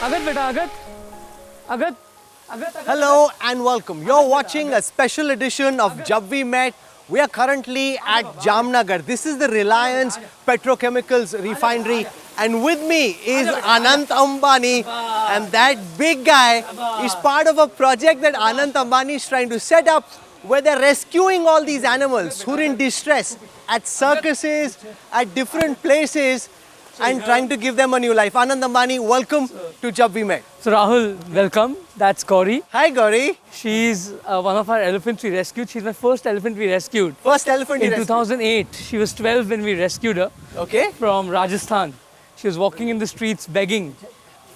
Agat beta, Agat. Agat. Hello and welcome. You're watching a special edition of Jab We Met. We are currently at Jamnagar. This is the Reliance Petrochemicals refinery, and with me is Anant Ambani, and that big guy is part of a project that Anant Ambani is trying to set up where they're rescuing all these animals who are in distress at circuses, at different places, and trying to give them a new life. Anant Ambani, welcome to Jab We Met. So Rahul, welcome. That's Gauri. Hi Gauri. She's one of our elephants we rescued. She's my first elephant we rescued. First elephant In you rescued. 2008, she was 12 when we rescued her Okay. from Rajasthan. She was walking in the streets begging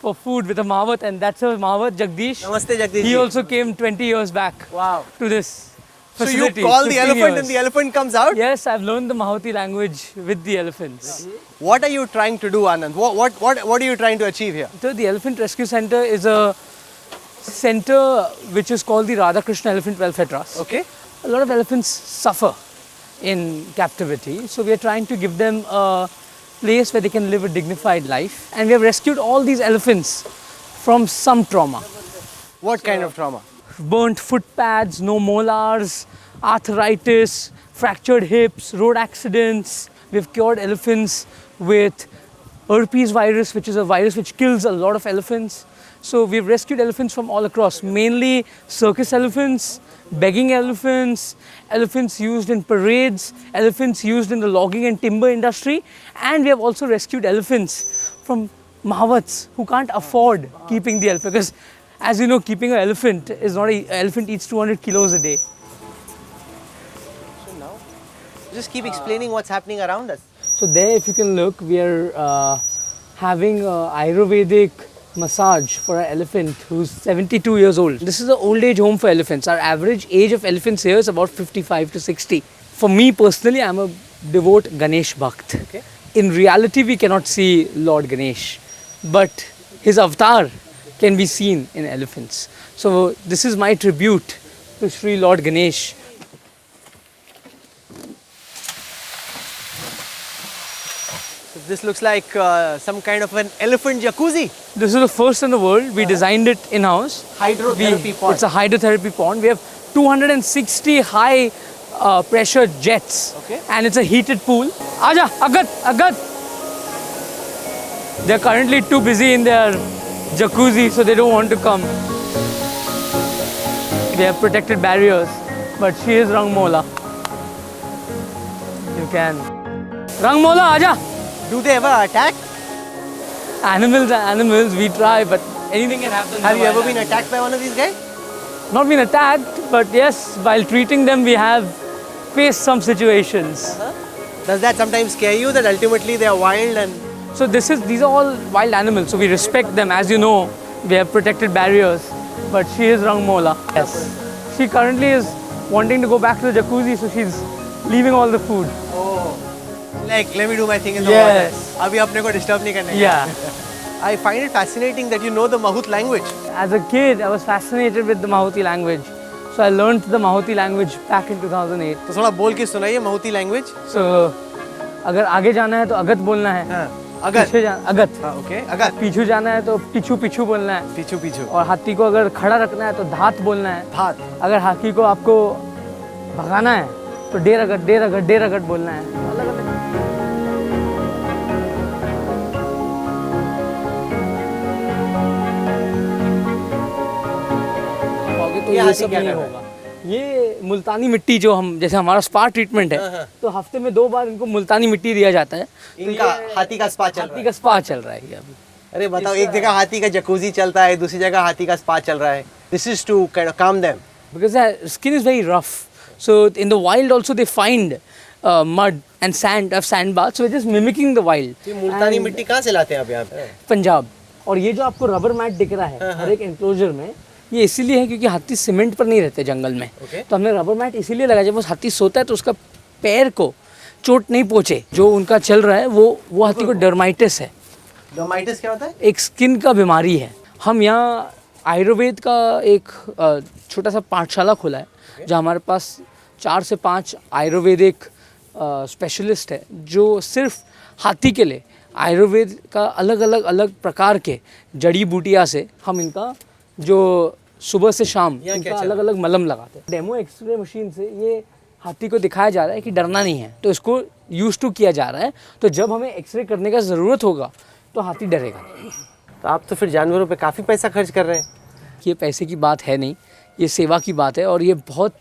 for food with a Mahawat, and that's her Mahawat, Jagdish. Namaste Jagdish. He ji. also came 20 years back Wow. to this So you facility. call the 15 elephant years. and the elephant comes out? Yes, I've learned the Mahawati language with the elephants. What are you trying to do, Anand? What are you trying to achieve here? So the Elephant Rescue Center is a center which is called the Radhakrishna Elephant Welfare Trust. Okay. A lot of elephants suffer in captivity, so we are trying to give them a place where they can live a dignified life. And we have rescued all these elephants from some trauma. What kind of trauma? Burnt foot pads, no molars, arthritis, fractured hips, road accidents. We've cured elephants with herpes virus, which is a virus which kills a lot of elephants. So we've rescued elephants from all across, mainly circus elephants, begging elephants, elephants used in parades, elephants used in the logging and timber industry, and we have also rescued elephants from Mahawats who can't afford keeping the elephant, because as you know, keeping an elephant is not an elephant eats 200 kilos a day. So now, just keep explaining what's happening around us. So there, if you can look, we are having a Ayurvedic massage for an elephant who's 72 years old. This is an old age home for elephants. Our average age of elephants here is about 55 to 60. For me personally, I'm a devout Ganesh Bhakt. Okay. In reality, we cannot see Lord Ganesh, but his avatar can be seen in elephants. So this is my tribute to Sri Lord Ganesh. So this looks like some kind of an elephant jacuzzi. This is the first in the world. We designed it in-house. Hydrotherapy pond. It's a hydrotherapy pond. We have 260 high pressure jets. Okay. And it's a heated pool. Aja, Agat, Agat. They're currently too busy in their jacuzzi, so they don't want to come. They have protected barriers, but she is Rangmola. You can. Rangmola, Aja. Do they ever attack? Animals are animals, we try, but anything can happen. Have you ever been attacked by one of these guys? Not been attacked, but yes, while treating them, we have faced some situations. Does that sometimes scare you that ultimately they are wild and... So these are all wild animals, so we respect them. As you know, we have protected barriers, but she is Rangmola. Yes. She currently is wanting to go back to the jacuzzi, so she's leaving all the food. Oh. Like, let me do my thing in the Yes. water. Abhi apne ko disturb nahi karne. Yeah. I find it fascinating that you know the Mahut language. As a kid, I was fascinated with the Mahoti language. So I learned the Mahoti language back in 2008. तो थोड़ा बोल के सुनाइए Mahuti language. So, अगर आगे जाना है तो अगत बोलना है. हाँ. अगर. पीछे जाना अगत. हाँ, okay. अगर. पीछू जाना है तो पिछू पिछू बोलना है. पीछू पीछू. और हाथी को अगर खड़ा रखना है तो धात बोलना है. धात. अगर हाथी को आपको भगाना है तो डेर अगट बोलना है. अलग अलग. तो ये सब नहीं होगा. ये मुल्तानी मिट्टी जो हम जैसे हमारा स्पा ट्रीटमेंट है, तो हफ्ते में 2 बार इनको मुल्तानी मिट्टी दिया जाता है. इनका हाथी का स्पा चल रहा हाथी है. का स्पा चल रहा है ये अभी. अरे बताओ, एक जगह हाथी का जकूजी चलता है, दूसरी जगह हाथी का स्पा चल रहा है. This is to kind of calm them. Because their skin is very rough. So in the wild also they find mud and sand of sand baths. So we're just mimicking the wild. ये मुल्तानी मिट्टी कहाँ से लाते हैं आप यहाँ पे? पंजाब. और ये जो आपको रबर मैट दिख रहा है हर एक एंक्लोजर में, ये इसीलिए है क्योंकि हाथी सीमेंट पर नहीं रहते जंगल में. तो हमने रबर मैट इसीलिए लगाया, जब वो हाथी सोता है तो उसका पैर को चोट नहीं पहुँचे. जो उनका चल रहा है वो हाथी को डर्माइटिस है. डर्माइटिस क्या होता है? एक स्किन का बीमारी है. हम यहाँ आयुर्वेद का एक छोटा सा पाठशाला खोला है, जहाँ हमारे पास 4 से 5 आयुर्वेदिक स्पेशलिस्ट है जो सिर्फ हाथी के लिए आयुर्वेद का अलग प्रकार के जड़ी बूटियाँ से हम इनका जो सुबह से शाम इनका अलग मलम लगाते हैं। डेमो एक्सरे मशीन से ये हाथी को दिखाया जा रहा है कि डरना नहीं है, तो इसको यूज टू किया जा रहा है। तो जब हमें एक्सरे करने का ज़रूरत होगा तो हाथी डरेगा नहीं। तो आप तो फिर जानवरों पे काफ़ी पैसा खर्च कर रहे हैं। ये पैसे की बात है नहीं, ये सेवा की बात है, और ये बहुत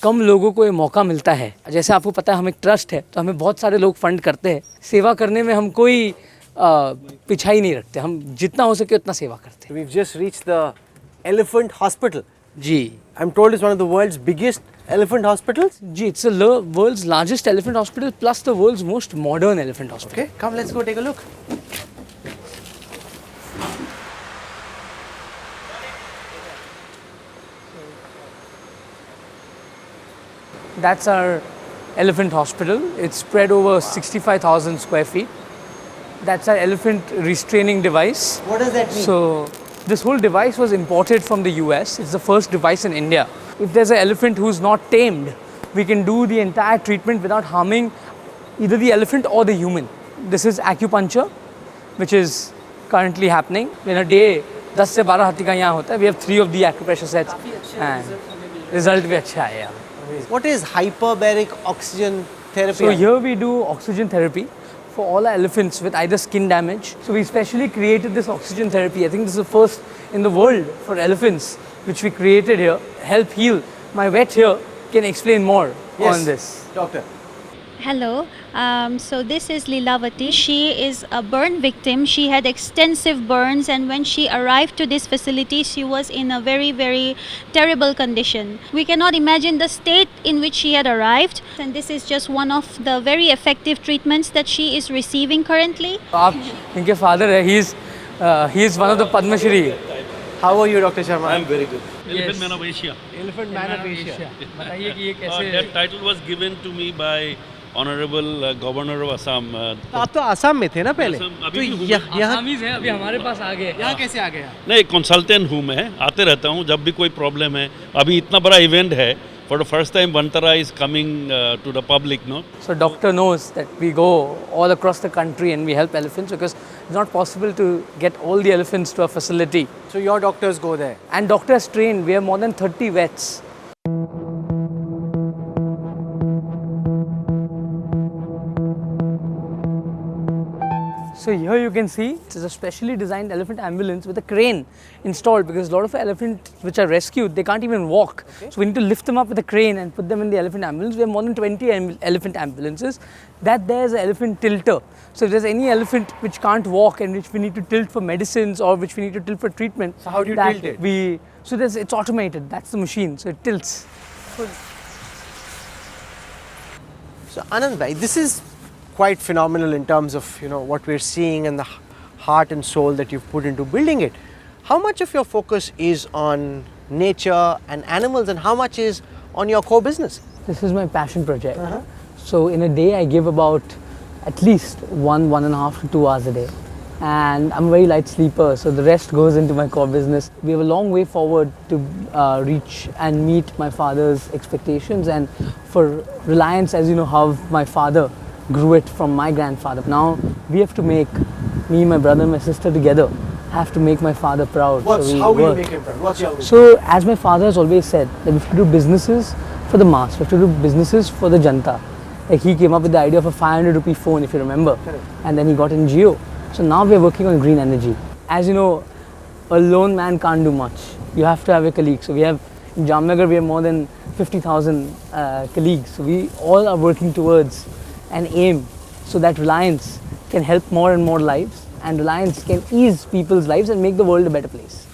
कम लोगों को ये मौका मिलता है। जैसे आपको पता है हम एक ट्रस्ट है, तो हमें बहुत सारे लोग फंड करते हैं। सेवा करने में हम कोई पिछाई नहीं रखते, हम जितना हो सके उतना सेवा करते हैं। We've just reached the elephant hospital. Ji I'm told it's one of the world's biggest elephant hospitals. Ji, it's the world's largest elephant hospital plus the world's most modern elephant hospital. Okay, come let's go take a look. That's our elephant hospital. It's spread over 65,000 square feet. That's our elephant restraining device. What does that mean? So this whole device was imported from the US. It's the first device in India. If there's an elephant who's not tamed, we can do the entire treatment without harming either the elephant or the human. This is acupuncture, which is currently happening. In a day, 10 से 12 हाथी का यहाँ होता है. We have 3 of the acupressure sets. And result भी अच्छा है यार. What is hyperbaric oxygen therapy? So here we do oxygen therapy for all our elephants with either skin damage. So we specially created this oxygen therapy. I think this is the first in the world for elephants, which we created here, help heal. My vet here can explain more on this. Doctor. Hello, so this is Lilavati. She is a burn victim. She had extensive burns, and when she arrived to this facility, she was in a very terrible condition. We cannot imagine the state in which she had arrived, and this is just one of the very effective treatments that she is receiving currently. आप इनके father है. He is one of the Padma Shri. How are you, Dr. Sharma? I am very good. Yes. Elephant Man of Asia. Elephant Man of Asia. बताइए कि ये कैसे That title was given to me by Honorable Governor of Assam. तो आप तो आसाम में थे ना पहले? असम तो अभी भी हूँ यहाँ आसामीज हैं, अभी हमारे पास आ गए. यहाँ कैसे आ गए? नहीं, कंसल्टेंट हूँ मैं, आते रहता हूँ जब भी कोई प्रॉब्लम है. अभी इतना बड़ा इवेंट है. For the first time, Vantara is coming to the public, no? So doctor knows that we go all across the country and we help elephants because it's not possible to get all the elephants to a facility. So your doctors go there. And doctors trained. We have more than 30 vets. So here you can see it's a specially designed elephant ambulance with a crane installed because a lot of elephants which are rescued, they can't even walk. Okay. So we need to lift them up with a crane and put them in the elephant ambulance. We have more than 20 elephant ambulances. That there's an elephant tilter. So if there's any elephant which can't walk and which we need to tilt for medicines or which we need to tilt for treatment. So how do you tilt it? It's automated. That's the machine. So it tilts. So Anand bhai, this is quite phenomenal in terms of what we're seeing and the heart and soul that you've put into building it. How much of your focus is on nature and animals, and how much is on your core business? This is my passion project. So in a day I give about at least 1.5 to 2 hours a day, and I'm a very light sleeper, so the rest goes into my core business. We have a long way forward to reach and meet my father's expectations, and for Reliance, as you know how my father grew it from my grandfather. Now we have to make, me, my brother and my sister together have to make my father proud. How will you make him proud? What's your vision? So as my father has always said, that we have to do businesses for the mass, we have to do businesses for the janta. Like he came up with the idea of a 500 rupee phone, if you remember. Correct. And then he got in Jio. So now we are working on green energy. As you know, a lone man can't do much. You have to have a colleague. So we have, in Jamnagar we have more than 50,000 colleagues. So we all are working towards an aim so that Reliance can help more and more lives, and Reliance can ease people's lives and make the world a better place.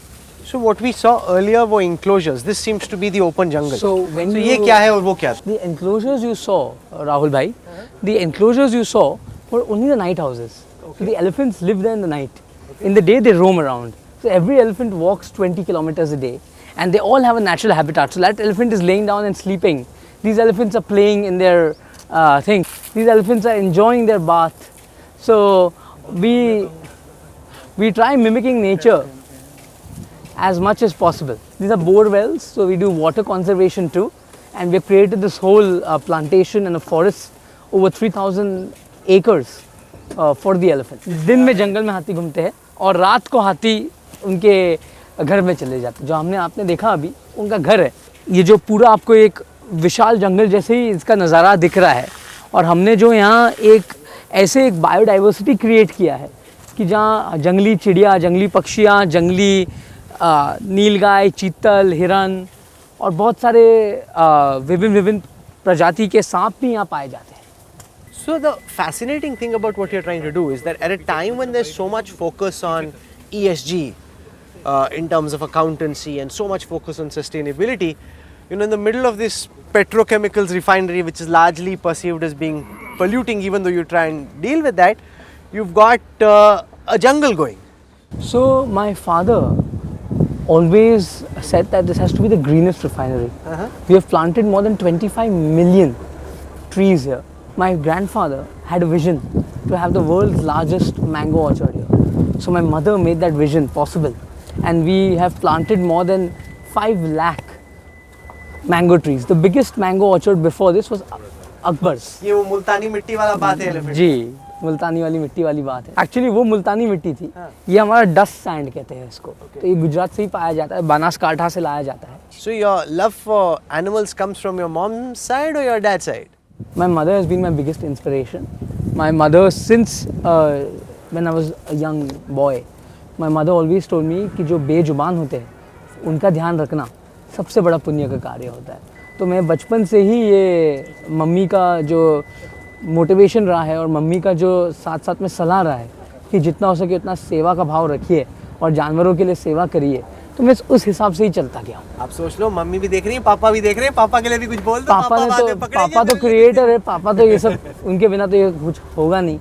So what we saw earlier were enclosures. This seems to be the open jungle. So when ये क्या है और वो क्या? The enclosures you saw, Rahul bhai, the enclosures you saw were only the night houses. Okay. So the elephants live there in the night. Okay. In the day they roam around. So every elephant walks 20 kilometers a day, and they all have a natural habitat. So that elephant is laying down and sleeping. These elephants are playing in their thing. These elephants are enjoying their bath. So we try mimicking nature as much as possible. These are bore wells, so we do water conservation too, and we have created this whole plantation and a forest over 3,000 acres for the elephant. दिन में जंगल में हाथी घूमते हैं और रात को हाथी उनके घर में चले जाते हैं। जो हमने आपने देखा अभी उनका घर है। ये जो पूरा आपको एक विशाल जंगल जैसे ही इसका नज़ारा दिख रहा है और हमने जो यहाँ एक ऐसे एक बायोडाइवर्सिटी क्रिएट किया है कि जहाँ जंगली चिड़िया, जंगली पक्षियाँ, जंगली नीलगाय, चीतल, हिरन और बहुत सारे विभिन्न प्रजाति के सांप भी यहाँ पाए जाते हैं। So the fascinating thing about what you're trying to do is that at a time when there's so much focus on ESG in terms of accountancy and so much focus on sustainability, you know, in the middle of this petrochemicals refinery, which is largely perceived as being polluting, even though you try and deal with that, you've got a jungle going. So my father always said that this has to be the greenest refinery. We have planted more than 25 million trees here. My grandfather had a vision to have the world's largest mango orchard here. So my mother made that vision possible, and we have planted more than 5 lakh mango trees. The biggest mango orchard before this was Akbar's. ये वो मुल्तानी मिट्टी वाला बात है elephant. जी, मुल्तानी वाली मिट्टी वाली बात है। एक्चुअली वो मुल्तानी मिट्टी थी। ये हमारा डस्ट सैंड कहते हैं इसको। तो ये गुजरात से ही पाया जाता है, बनासकांठा से लाया जाता है। So your love for animals comes from your mom's side or your dad's side? My mother has been my biggest inspiration. My mother, since when I was a young boy, my mother always told me कि जो बेजुबान होते हैं उनका ध्यान रखना सबसे बड़ा पुण्य का कार्य होता है। तो मैं बचपन से ही ये मम्मी का जो मोटिवेशन रहा है और मम्मी का जो साथ साथ में सलाह रहा है कि जितना हो सके उतना सेवा का भाव रखिए और जानवरों के लिए सेवा करिए, तो मैं उस हिसाब से ही चलता गया हूँ। आप सोच लो, मम्मी भी देख रही है, पापा भी देख रहे हैं, पापा के लिए भी कुछ बोल दो। पापा तो क्रिएटर है, पापा तो ये सब, उनके बिना तो ये कुछ होगा नहीं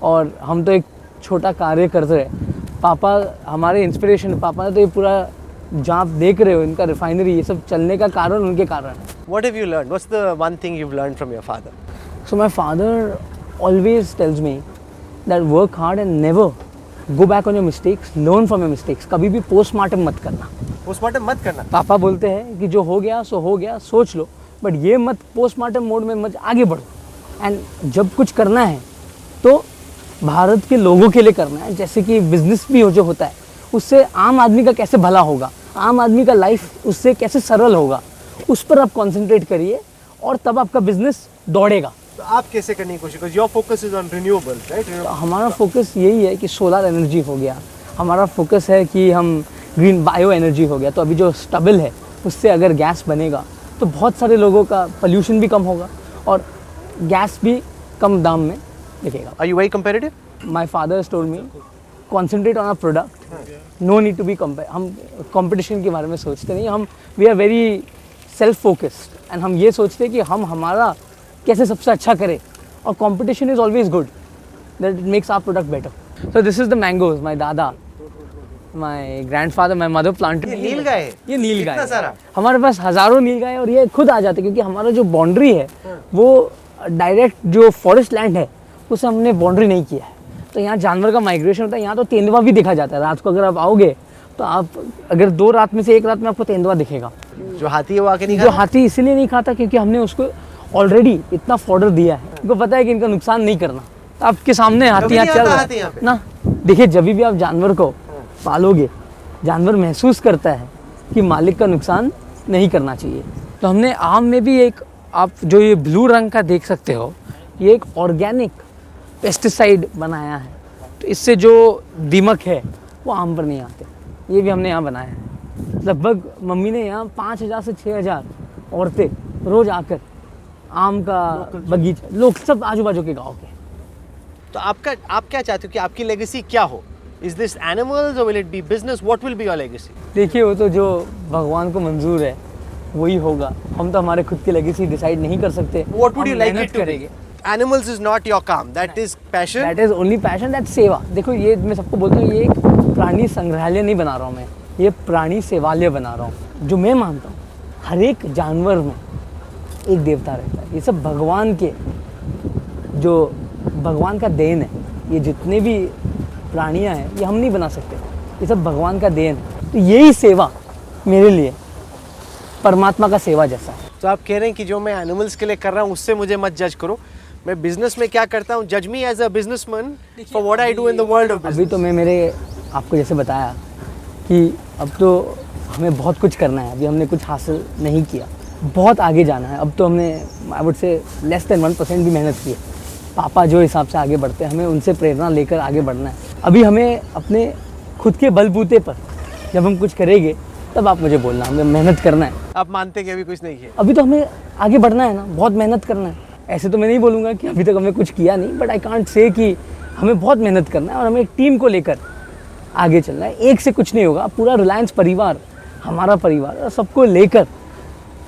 और हम तो एक छोटा कार्य करते हैं। पापा हमारे इंस्पिरेशन, पापा ने तो ये पूरा जहाँ आप देख रहे हो इनका रिफाइनरी, ये सब चलने का कारण उनके कारण है। What have you learned? What's the one thing you've learned from your father? So my father always tells me that work hard and never go back on your mistakes, learn from your mistakes. कभी भी postmortem मत करना। Postmortem मत करना। पापा बोलते हैं कि जो हो गया सो हो गया, सोच लो, बट ये मत पोस्टमार्टम मोड में मत आगे बढ़ो। एंड जब कुछ करना है तो भारत के लोगों के लिए करना है। जैसे कि बिजनेस भी जो होता है उससे आम आदमी का कैसे भला होगा, आम आदमी का लाइफ उससे कैसे सरल होगा, उस पर आप कंसंट्रेट करिए और तब आपका बिजनेस दौड़ेगा। तो आप कैसे करने की कोशिश करो? Your focus is on renewables, right? हमारा फोकस यही है कि सोलर एनर्जी हो गया, हमारा फोकस है कि हम ग्रीन बायो एनर्जी हो गया। तो अभी जो स्टबल है उससे अगर गैस बनेगा तो बहुत सारे लोगों का पोल्यूशन भी कम होगा और गैस भी कम दाम में दिखेगा। Are you very competitive? My father has told me concentrate on a product, no need to be compare. हम कंपटीशन के बारे में सोचते नहीं, हम we are very self focused and हम ये सोचते हैं कि हम हमारा कैसे सबसे अच्छा करें और competition is always good, that it makes our product better. So this is the mangoes my दादा, my grandfather, my mother planted. ये नीलगाय है? ये नीलगाय इतना सारा? हमारे पास हजारों नीलगाय और ये खुद आ जाते क्योंकि हमारा जो बाउंड्री है वो डायरेक्ट जो फॉरेस्ट लैंड है उसे हमने बाउंड्री नहीं किया है। तो यहाँ जानवर का माइग्रेशन होता है। यहाँ तो तेंदुआ भी देखा जाता है। रात को अगर आप आओगे तो आप अगर 2 रात में से 1 रात में आपको तेंदुआ दिखेगा। जो हाथी है वो आके नहीं जो खाता? हाथी इसलिए नहीं खाता क्योंकि हमने उसको ऑलरेडी इतना फॉर्डर दिया है, उनको पता है कि इनका नुकसान नहीं करना। तो आपके सामने हाथी यहाँ चल रहा है ना, देखिए जब भी आप जानवर को पालोगे जानवर महसूस करता है कि मालिक का नुकसान नहीं करना चाहिए। तो हमने आम में भी एक, आप जो ये ब्लू रंग का देख सकते हो, ये एक ऑर्गेनिक पेस्टिसाइड बनाया है। तो इससे जो दीमक है वो आम पर नहीं आते। ये भी हमने यहाँ बनाया है। लगभग मम्मी ने यहाँ 5000 से 6000 औरतें रोज़ आकर आम का बगीचा, लोग सब आजू बाजू के गाँव के। तो आप क्या चाहते हो कि आपकी लेगेसी क्या हो? इज दिस एनिमल्स और will it be business? What will be your legacy? देखिए वो तो जो भगवान को मंजूर है वही होगा। हम तो हमारे खुद की लेगेसी डिसाइड नहीं कर सकते। What would you like it to करेंगे? एनिमल्स इज नॉट योर काम, that is passion? That is only passion, that सेवा। देखो ये मैं सबको बोलता हूँ, ये एक प्राणी संग्रहालय नहीं बना रहा हूँ मैं, ये प्राणी सेवालय बना रहा हूँ। जो मैं मानता हूँ हर एक जानवर में एक देवता रहता है। ये सब भगवान के, जो भगवान का देन है। ये जितने भी प्राणियाँ हैं ये हम नहीं बना सकते, ये सब भगवान का देन है। तो यही सेवा मेरे लिए परमात्मा का सेवा जैसा है। तो आप कह रहे हैं कि जो मैं एनिमल्स के लिए कर रहा हूँ उससे मुझे मत जज करो, मैं बिजनेस में क्या करता हूँ, जज me as a businessman for what I do in the world of अभी तो मैं मेरे आपको जैसे बताया कि अब तो हमें बहुत कुछ करना है, अभी हमने कुछ हासिल नहीं किया, बहुत आगे जाना है। अब तो हमने I would say less than 1% भी मेहनत की है। पापा जो हिसाब से आगे बढ़ते हैं हमें उनसे प्रेरणा लेकर आगे बढ़ना है। अभी हमें अपने खुद के बलबूते पर जब हम कुछ करेंगे तब आप मुझे बोलना, हमें मेहनत करना है। आप मानते हैं कि अभी कुछ नहीं किया? अभी तो हमें आगे बढ़ना है ना, बहुत मेहनत करना है। ऐसे तो मैं नहीं बोलूँगा कि अभी तक हमने कुछ किया नहीं, बट आई कांट से कि हमें बहुत मेहनत करना है और हमें एक टीम को लेकर आगे चलना है। एक से कुछ नहीं होगा, पूरा रिलायंस परिवार हमारा परिवार और सबको लेकर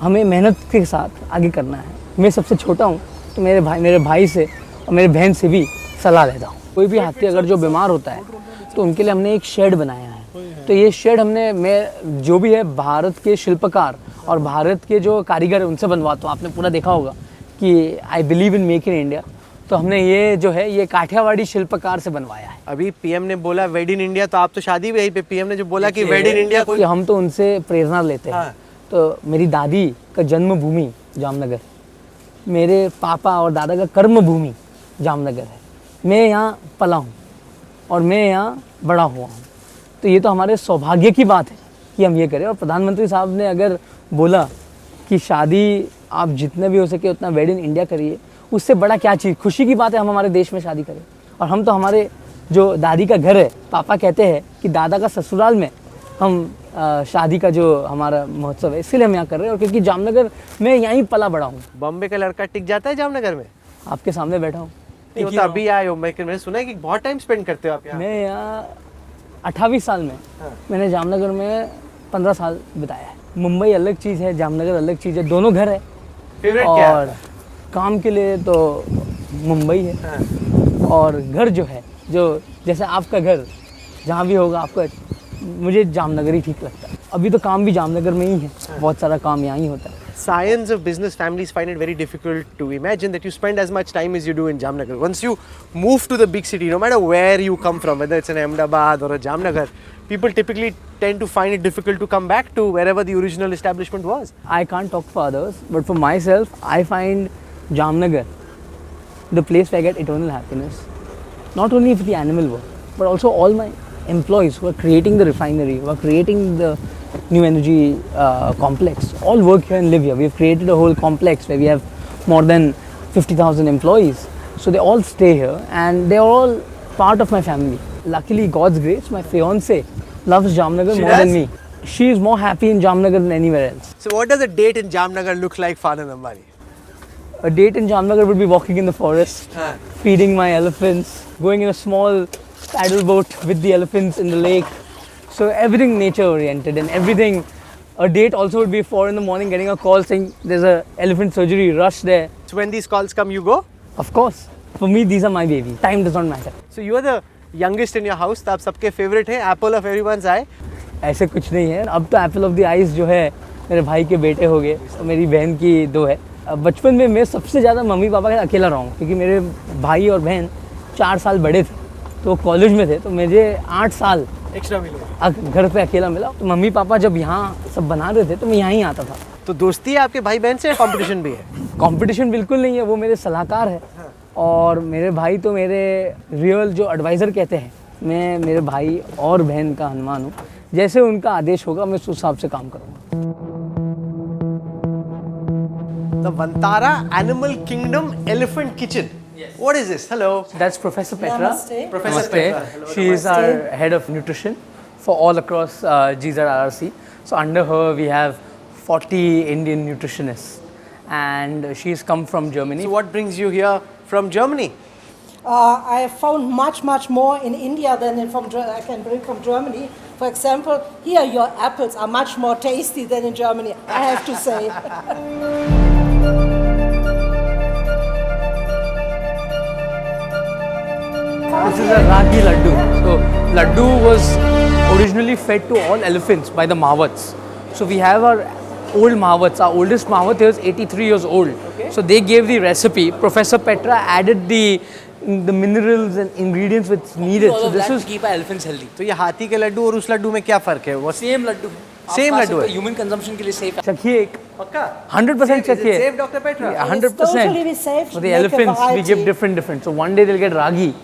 हमें मेहनत के साथ आगे करना है। मैं सबसे छोटा हूँ तो मेरे भाई से और मेरे बहन से भी सलाह लेता हूँ। कोई भी हाथी अगर जो बीमार होता है तो उनके लिए हमने एक शेड बनाया है। तो ये शेड मैं जो भी है भारत के शिल्पकार और भारत के जो कारीगर है उनसे बनवाता हूँ। आपने पूरा देखा होगा कि I believe in make in India, तो हमने ये जो है ये काठियावाड़ी शिल्पकार से बनवाया है। अभी पीएम ने बोला वेड इन इंडिया, तो आप तो शादी भी यहीं पे, पीएम ने जो बोला कि वेड इन इंडिया कि हम तो उनसे प्रेरणा लेते हैं। तो मेरी दादी का जन्मभूमि जामनगर, मेरे पापा और दादा का कर्मभूमि जामनगर है। मैं यहाँ पला हूँ और मैं यहाँ बड़ा हुआ हूँ, तो ये तो हमारे सौभाग्य की बात है कि हम ये करें। और प्रधानमंत्री साहब ने अगर बोला कि शादी आप जितने भी हो सके उतना वेड इन इंडिया करिए, उससे बड़ा क्या चीज़, खुशी की बात है हम हमारे देश में शादी करें। और हम तो हमारे जो दादी का घर है, पापा कहते हैं कि दादा का ससुराल में हम शादी का जो हमारा महोत्सव है इसलिए हम यहाँ कर रहे हैं। और क्योंकि जामनगर में यहीं पला बड़ा हूँ। बॉम्बे का लड़का टिक जाता है जामनगर में? आपके सामने बैठा हूँ। नहीं, वो तो अभी आए हो, मैंने सुना है कि बहुत टाइम स्पेंड करते हो आप यहाँ। मैं यहाँ 28 साल में मैंने जामनगर में 15 साल बिताया है। मुंबई अलग चीज़ है, जामनगर अलग चीज़ है, दोनों घर है। फेवरेट क्या और काम के लिए तो मुंबई है, और घर जो है जो जैसे आपका घर जहाँ भी होगा आपका, मुझे जामनगर ही ठीक लगता है। अभी तो काम भी जामनगर में ही है, बहुत सारा काम यहाँ ही होता है। Scions of business families find it very difficult to imagine that you spend as much time as you do in Jamnagar. Once you move to the big city, no matter where you come from, whether it's in Ahmedabad or a Jamnagar, people typically tend to find it difficult to come back to wherever the original establishment was. I can't talk for others, but for myself, I find Jamnagar the place where I get eternal happiness. Not only for the animal world, but also all my employees who are creating the refinery, who are creating the new energy complex, all work here and live here. We have created a whole complex where we have more than 50,000 employees. So they all stay here and they are all part of my family. Luckily, God's grace, my fiance loves Jamnagar more than me. She is more happy in Jamnagar than anywhere else. So what does a date in Jamnagar look like for Anand Ambani? A date in Jamnagar would be walking in the forest, feeding my elephants, going in a small paddle boat with the elephants in the lake. So everything nature oriented and everything. A date also would be 4 in the morning getting a call saying there's a elephant surgery, rush there. So when these calls come, you go? Of course. For me, these are my baby. Time does not matter. So you are the youngest in your house, तो आप सबके favorite हैं, apple of everyone's eye. ऐसे कुछ नहीं है। अब तो एप्पल ऑफ द आइज जो है मेरे भाई के बेटे हो गए और मेरी बहन की 2 है। बचपन में मैं सबसे ज़्यादा मम्मी पापा का अकेला रहा हूँ क्योंकि मेरे भाई और बहन 4 साल बड़े थे तो कॉलेज में थे, तो मुझे 8 साल एक्स्ट्रा मिले, घर पे अकेला मिला। तो मम्मी पापा जब यहाँ सब बना रहे थे तो मैं यहाँ ही आता था। तो दोस्ती है आपके भाई बहन से या कंपटीशन भी है? कंपटीशन बिल्कुल नहीं है, वो मेरे सलाहकार है और मेरे भाई तो मेरे रियल जो एडवाइज़र कहते हैं। मैं मेरे भाई और बहन का हनुमान हूँ, जैसे उनका आदेश होगा मैं उस हिसाब से काम करूँगा। The Vantara Animal Kingdom Elephant Kitchen. Yes. What is this? Hello. That's Professor Petra. Namaste. Professor Petra. Hello. She is our head of nutrition for all across GZRRC. So under her we have 40 Indian nutritionists and she's come from Germany. So what brings you here from Germany? I have found much more in India than I can bring from Germany. For example, here your apples are much more tasty than in Germany, I have to say. This is a ragi laddu. So laddu was originally fed to all elephants by the Mahawats. So we have our old Mahawats. Our oldest Mahawat is 83 years old. Okay. So they gave the recipe. Professor Petra added the minerals and ingredients which needed. So this is keep our elephants healthy. तो ये हाथी के लड्डू और उस लड्डू में क्या फर्क है? वो Same laddu. Same laddu है? Human consumption के लिए safe है. चखिए एक पक्का? 100% check Is it here. safe, Dr. Petra? Yeah, It is 100%. totally safe. For the Make a elephants, we give variety. different. So one day they'll get ragi,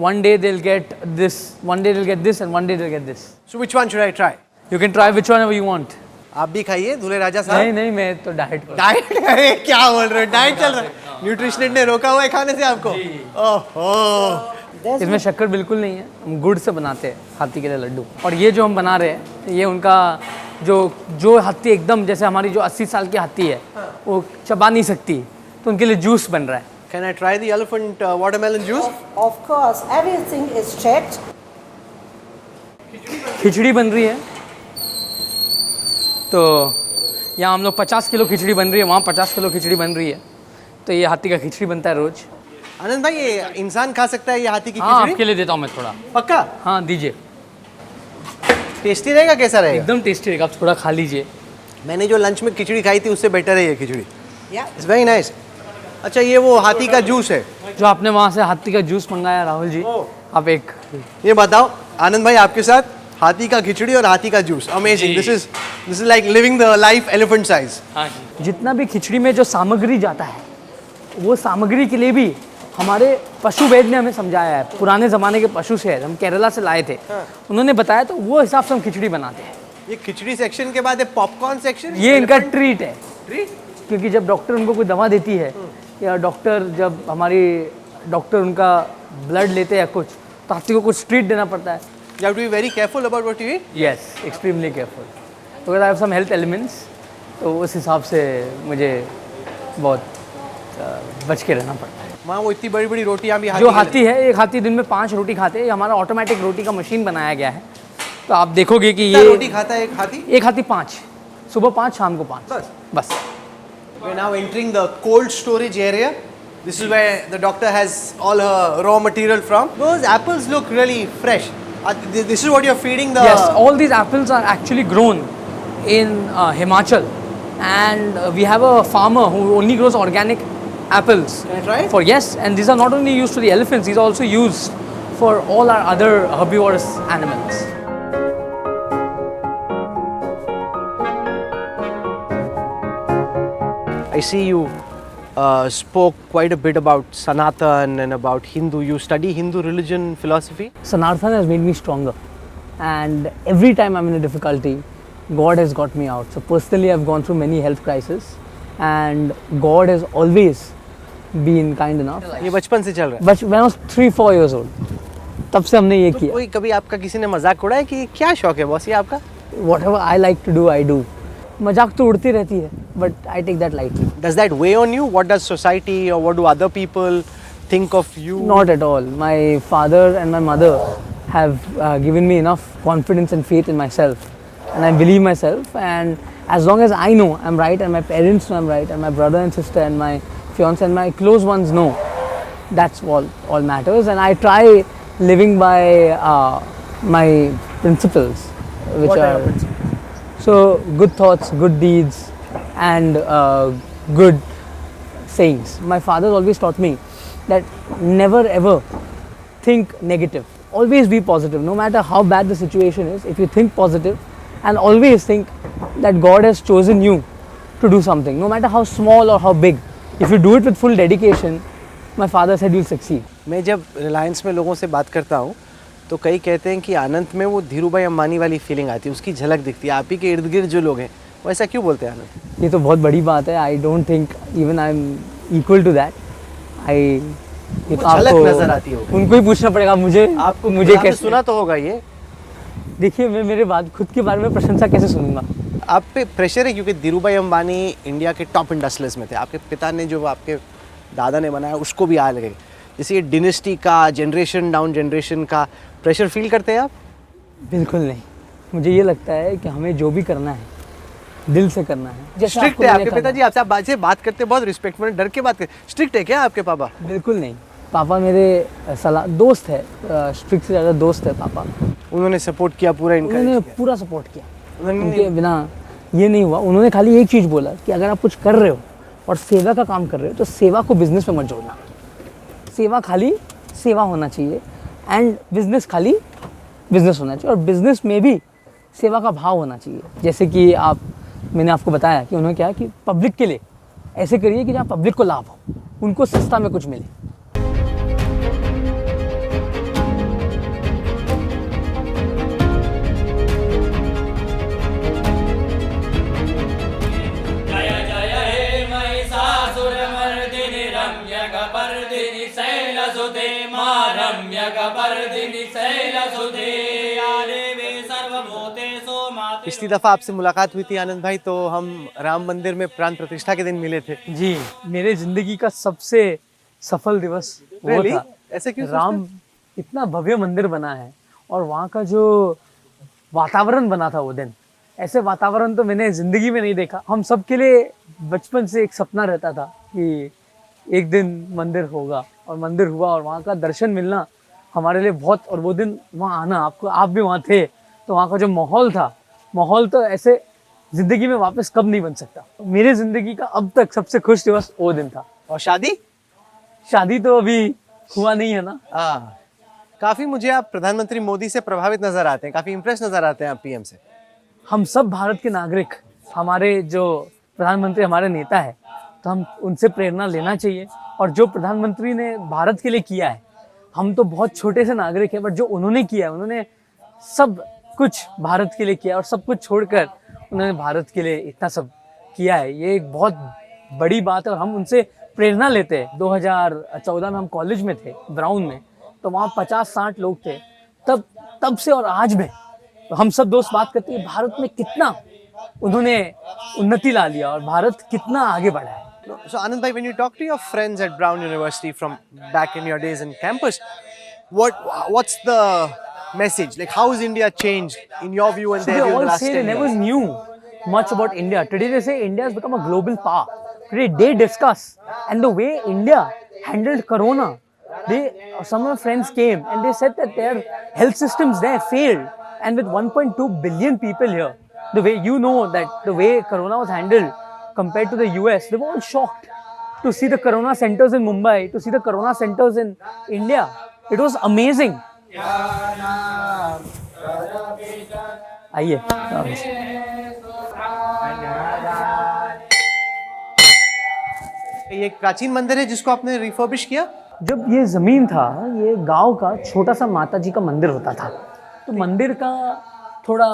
one day they'll get this, one day they'll get this, and one day they'll get this. So which one should I try? You can try which one you want. आप भी खाइए दूल्हे राजा नहीं साहब। नहीं मैं तो diet पर डाइट अरे क्या बोल रहे हो, डाइट चल रहा है, न्यूट्रिशनिस्ट ने रोका हुआ है खाने से आपको? ओहो, There's इसमें शक्कर बिल्कुल नहीं है, हम गुड़ से बनाते हैं हाथी के लिए लड्डू। और ये जो हम बना रहे हैं ये उनका जो हाथी एकदम जैसे हमारी जो 80 साल की हाथी है वो चबा नहीं सकती, तो उनके लिए जूस बन रहा है। can I try the elephant watermelon juice? Of course, everything is checked. खिचड़ी बन रही है, तो यहाँ हम लोग 50 किलो खिचड़ी बन रही है, वहाँ 50 किलो खिचड़ी बन रही है, तो ये हाथी का खिचड़ी बनता है रोज। आनंद भाई ये इंसान खा सकता है ये हाथी की हाँ खिचड़ी? आपके लिए देता हूँ मैं थोड़ा। पक्का? हाँ दीजिए, टेस्टी रहेगा, कैसा रहेगा? एकदम टेस्टी रहेगा, आप थोड़ा खा लीजिए। मैंने जो लंच में खिचड़ी खाई थी उससे बेटर है ये खिचड़ी। Yeah. It's very nice. अच्छा ये वो हाथी का जूस है? जो आपने वहाँ से हाथी का जूस मंगाया राहुल जी, आप एक ये बताओ आनंद भाई, आपके साथ हाथी का खिचड़ी और हाथी का juice, amazing. This is like living the life elephant size. जितना भी खिचड़ी में जो सामग्री जाता है वो सामग्री के लिए भी हमारे पशु वैद्य ने हमें समझाया है। पुराने ज़माने के पशु से हम केरला से लाए थे, उन्होंने बताया, तो वो हिसाब से हम खिचड़ी बनाते हैं। ये खिचड़ी सेक्शन के बाद है पॉपकॉर्न सेक्शन। ये इनका ट्रीट है, ट्रीट? क्योंकि जब डॉक्टर उनको कोई दवा देती है या डॉक्टर उनका ब्लड लेते हैं या कुछ, तो हाथी को कुछ ट्रीट देना पड़ता है। You have to be very careful about what you eat. Yes, extremely careful. Because I have some health elements, तो उस हिसाब से मुझे बहुत बच के रहना पड़ता है। वहाँ वो इतनी बड़ी बड़ी रोटियाँ भी जो हाथी है, एक हाथी दिन में 5 रोटी खाते हैं। ये हमारा ऑटोमेटिक रोटी का मशीन बनाया गया है, तो आप देखोगे कि कितना ये रोटी खाता है एक हाथी? एक हाथी 5, सुबह 5, शाम को 5, बस। We're now entering the cold storage area. This is where the doctor has all her raw material from. Those apples look really fresh. This is what you're feeding the... Yes, all these apples are actually grown in Himachal, and we have a farmer who only grows organic apples. Can I try it? For yes, and these are not only used for the elephants; these are also used for all our other herbivorous animals. I see you spoke quite a bit about Sanatan and about Hindu. You study Hindu religion philosophy? Sanatan has made me stronger, and every time I'm in a difficulty, God has got me out. So personally, I've gone through many health crises, and God has always been kind enough. ये बचपन से चल रहा है? But when I was 3-4 years old, तब से हमने ये तो किया. कोई कभी आपका किसी ने मजाक उड़ाया कि क्या शौक है बॉस ये आपका? Whatever I like to do, I do. मजाक तो उड़ती रहती है, but I take that lightly. Does that weigh on you? What does society or what do other people think of you? Not at all. My father and my mother have given me enough confidence and faith in myself, and I believe myself. And as long as I know I'm right, and my parents know I'm right, and my brother and sister and my fiance and my close ones know, that's all matters. And I try living by my principles, which What are are your principles? so good thoughts, good deeds, and good sayings. My father always taught me that never ever think negative. Always be positive. No matter how bad the situation is, if you think positive, and always think that God has chosen you to do something, no matter how small or how big. If you do it with full dedication, my father said you'll succeed. मैं जब रिलायंस में लोगों से बात करता हूँ तो कई कहते हैं कि आनंद में वो धीरू भाई अंबानी वाली फीलिंग आती है, उसकी झलक दिखती है। आप ही के इर्द गिर्द जो लोग हैं वो ऐसा क्यों बोलते हैं आनंद? ये तो बहुत बड़ी बात है. I don't think even I am equal to that. ये तो झलक आपको नजर आती होगी. उनको ही पूछना पड़ेगा. मुझे आपको मुझे आपने कैसे सुना तो होगा ये? देखिए, मैं मेरे बाद खुद के बारे में प्रशंसा कैसे सुनूंगा? आप पे प्रेशर है क्योंकि धीरू भाई अंबानी इंडिया के टॉप इंडस्ट्रियलिस्ट में थे. आपके पिता ने जो आपके दादा ने बनाया उसको भी आ लगे. जैसे ये डिनेस्टी का, जनरेशन डाउन जनरेशन का प्रेशर फील करते हैं आप? बिल्कुल नहीं. मुझे ये लगता है कि हमें जो भी करना है दिल से करना है. जैसे स्ट्रिक्ट आपको है मैंने आपके कहा- पिताजी? आपसे आप बात करते बहुत रिस्पेक्टफुल डर के बात करते. स्ट्रिक्ट है क्या आपके पापा? बिल्कुल नहीं. पापा मेरे दोस्त है, स्ट्रिक्ट से ज़्यादा दोस्त है पापा. उन्होंने सपोर्ट किया पूरा इनका? उन्होंने पूरा सपोर्ट किया. उन्होंने उनके बिना ये नहीं हुआ. उन्होंने खाली एक चीज़ बोला कि अगर आप कुछ कर रहे हो और सेवा का काम कर रहे हो तो सेवा को बिजनेस में मत जोड़ना. सेवा खाली सेवा होना चाहिए, एंड बिजनेस खाली बिजनेस होना चाहिए, और बिजनेस में भी सेवा का भाव होना चाहिए. जैसे कि आप मैंने आपको बताया कि उन्होंने क्या कि पब्लिक के लिए ऐसे करिए कि जहाँ पब्लिक को लाभ हो, उनको सस्ता में कुछ मिले। पिछली दफा आपसे मुलाकात हुई थी आनंद भाई, तो हम राम मंदिर में प्राण प्रतिष्ठा के दिन मिले थे। जी, मेरे जिंदगी का सबसे सफल दिवस वो Really? था। ऐसे क्यों राम इतना भव्य मंदिर बना है और वहाँ का जो वातावरण बना था वो दिन, ऐसे वातावरण तो मैंने जिंदगी में नहीं देखा। हम सब के लिए बचपन से एक सपना रहता था कि एक दिन मंदिर होगा, और मंदिर हुआ और वहाँ का दर्शन मिलना हमारे लिए बहुत, और वो दिन वहाँ आना, आपको आप भी वहाँ थे, तो वहाँ का जो माहौल था, माहौल तो ऐसे जिंदगी में वापस कब नहीं बन सकता। मेरे जिंदगी का अब तक सबसे खुश दिवस वो दिन था। और शादी? शादी तो अभी हुआ नहीं है ना। काफी मुझे आप प्रधानमंत्री मोदी से प्रभावित नजर आते हैं, काफी इंप्रेस नजर आते हैं आप पीएम से। हम सब भारत के नागरिक, हमारे जो प्रधानमंत्री हमारे नेता है, तो हम उनसे प्रेरणा लेना चाहिए। और जो प्रधानमंत्री ने भारत के लिए किया है, हम तो बहुत छोटे से नागरिक हैं, बट जो उन्होंने किया है, उन्होंने सब कुछ भारत के लिए किया और सब कुछ छोड़कर उन्होंने भारत के लिए इतना सब किया है। ये एक बहुत बड़ी बात है और हम उनसे प्रेरणा लेते हैं। 2014 में हम कॉलेज में थे, ब्राउन में, तो वहाँ 50-60 लोग थे। तब से और आज में तो हम सब दोस्त बात करते हैं भारत में कितना उन्होंने उन्नति ला लिया और भारत कितना आगे बढ़ा है। So Anand bhai, when you talk to your friends at Brown University from back in your days in campus, what's the message? Like, how has India changed in your view and So their they view in the all last say 10 they never years? knew much about India. Today they say India has become a global power. Today they discuss, and the way India handled Corona, some of my friends came and they said that their health systems there failed, and with 1.2 billion people here, the way the way Corona was handled compared to the US, they were all shocked to see the Corona centers in Mumbai, to see the Corona centers in India. It was amazing. आइए, ये एक प्राचीन मंदिर है जिसको आपने refurbish किया। जब ये ज़मीन था, ये गांव का छोटा सा माता जी का मंदिर होता था, तो मंदिर का थोड़ा